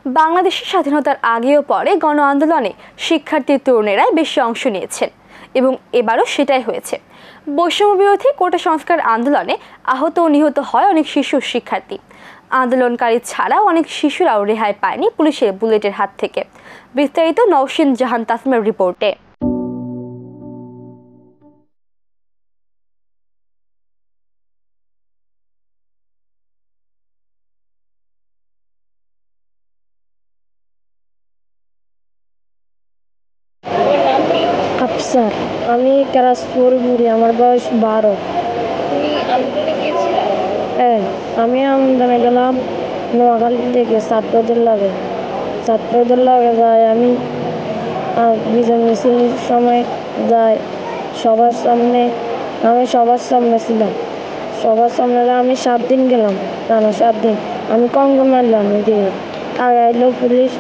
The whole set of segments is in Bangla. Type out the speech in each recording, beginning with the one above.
বাংলাদেশের স্বাধীনতার আগে ও পরে গণ আন্দোলনে শিক্ষার্থী তরুণেরাই বেশি অংশ নিয়েছেন এবং এবারও সেটাই হয়েছে। বৈষম্য বিরোধী কোটা সংস্কার আন্দোলনে আহত ও নিহত হয় অনেক শিশু শিক্ষার্থী। আন্দোলনকারী ছাড়াও অনেক শিশুরাও রেহাই পায়নি পুলিশের বুলেটের হাত থেকে। বিস্তারিত নওশিন জাহান তাসমিমের রিপোর্টে। আফসার, আমি ক্লাস 4 পড়ি, আমার বয়স 12। হ্যাঁ, আমি আন্দোলনে গেলাম নোয়াখালী থেকে ছাত্রদের লাগে যাই। আমি বিজয় মিছিলের সময় যাই সবার সামনে। আমি সবার সামনে ছিলাম, সবার সামনে আমি 7 দিন গেলাম, টানা 7 দিন। আমি কঙ্গো মারলাম, দিয়ে আগাইলো পুলিশ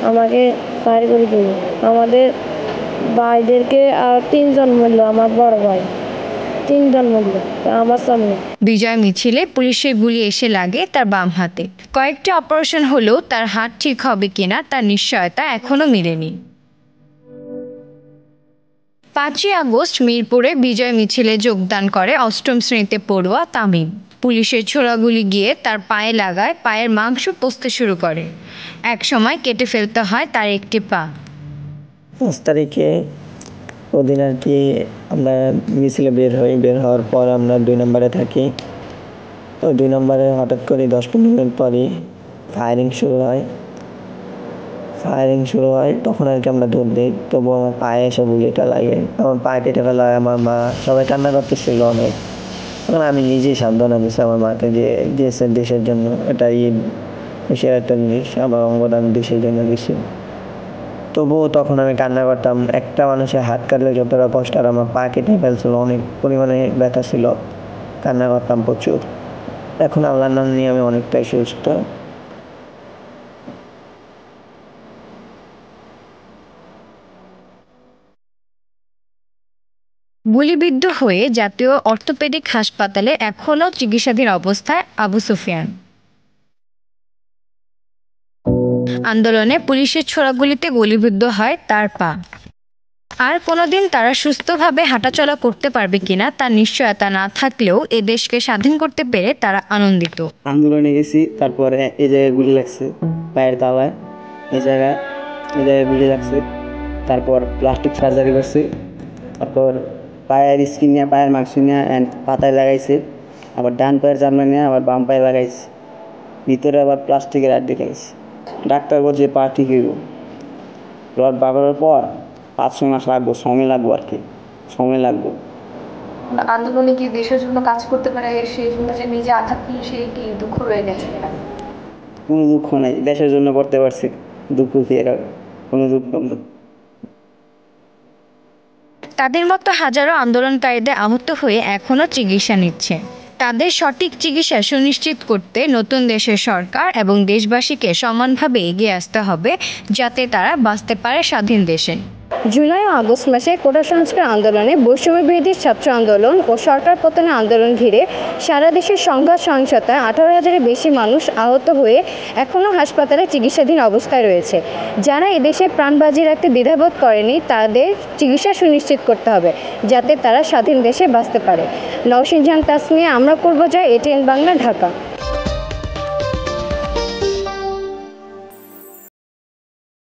আমাকে ফায়ার করে দিল। আমাদের ভাইদেরকে আর 3 জন মরল, আমার বড় ভাই 3 জন মরল আমার সামনে। বিজয় মিছিলে পুলিশের গুলি এসে লাগে তার বাম হাতে। কয়েকটি অপারেশন হলেও তার হাত ঠিক হবে কিনা তার নিশ্চয়তা এখনো মিলেনি। 5ই আগস্ট মিরপুরে বিজয় মিছিলে যোগদান করে 8ম শ্রেণীতে পড়ুয়া তামিম। পুলিশের ছোড়াগুলি গিয়ে তার পায়ে লাগায়, পায়ের মাংস পচতে শুরু করে। এক সময় কেটে ফেলতে হয় তার একটি পা। 5 তারিখে ওদিন আর কি আমরা মিছিলে বের হওয়ার পর আমরা 2 নম্বরে থাকি। তো 2 নম্বরে হঠাৎ করে 10-15 মিনিট পরই ফায়ারিং শুরু হয়। তখন আর কি আমরা দৌড় দিই, তবু আমার পায়ে এসে গুলিটা লাগে। আমার পায়ে কেটে ফেলা হয়, আমার মা সবাই কান্না করতেছিল অনেক। তখন আমি নিজেই সান্ত্বনা দিয়েছি আমার মাকে, যে দিয়েছে দেশের জন্য, এটা দেশের একটা জিনিস, আমার অঙ্গদান দেশের জন্য দিয়েছি। তবুও তখন আমি কান্না করতাম। একটা মানুষের হাত কাটলে যতটা কষ্ট, আর আমার পা কেটে ফেলছিল, অনেক পরিমাণে ব্যথা ছিল, কান্না করতাম প্রচুর। এখন আল্লাহর নাম নিয়ে আমি অনেকটাই সুস্থ। গুলিবিদ্ধ হয়ে জাতীয় অর্থোপেডিক হাসপাতালে এখনও চিকিৎসাধীন অবস্থায় আবু সুফিয়ান। আন্দোলনে পুলিশের ছোড়াগুলিতে গুলিবিদ্ধ হয় তার পা। আর কোনোদিন তারা সুস্থভাবে হাঁটাচলা করতে পারবে কিনা তার নিশ্চয়তা না থাকলেও এ দেশকে স্বাধীন করতে পেরে তারা আনন্দিত। আন্দোলনে গেছি, তারপরে এই জায়গায় গুলি লাগছে, পায়ের তলায় এই জায়গায় গুলি লাগছে। তারপর প্লাস্টিক সার্জারি করছে, তারপর পায়ের স্কিন নিয়ে, পায়ের মাংস নিয়ে পাতায় লাগাইছে, আবার ডান পায়ের চামড়া নিয়ে আবার বাম পায়ে লাগাইছে, ভিতরে আবার প্লাস্টিকের আড্ডি লাগাইছে। ডাক্তার বলছে পা ঠিক হইব। রড বাগানোর পর 5-6 মাস লাগবো, সময় লাগবো আর কি, সময় লাগবো। আন্দোলনে কি দেশের জন্য কাজ করতে পারে, সেই জন্য যে নিজে আঘাত পেয়ে সেই কি দুঃখ রয়ে গেছে? কোনো দুঃখ নেই, দেশের জন্য করতে পারছি, দুঃখ কি কোনো দুঃখ নেই। তাদের মতো হাজারো আন্দোলনকারীদের আহত হয়ে এখনও চিকিৎসা নিচ্ছে। তাদের সঠিক চিকিৎসা সুনিশ্চিত করতে নতুন দেশের সরকার এবং দেশবাসীকে সমানভাবে এগিয়ে আসতে হবে, যাতে তারা বাঁচতে পারে স্বাধীন দেশে। জুলাই ও আগস্ট মাসে কোটা সংস্কার আন্দোলনে, বৈষম্য বিরোধী ছাত্র আন্দোলন ও সরকার পতনের আন্দোলন ঘিরে সারা দেশের সংঘাত সহিংসতায় 18,000-এর বেশি মানুষ আহত হয়ে এখনও হাসপাতালে চিকিৎসাধীন অবস্থায় রয়েছে। যারা এদেশে প্রাণ বাজি রাখতে দ্বিধাবোধ করেনি, তাদের চিকিৎসা সুনিশ্চিত করতে হবে, যাতে তারা স্বাধীন দেশে বাঁচতে পারে। নওশিন জাহান তাসমিয়া, আমরা করব জয়, ATN বাংলা, ঢাকা।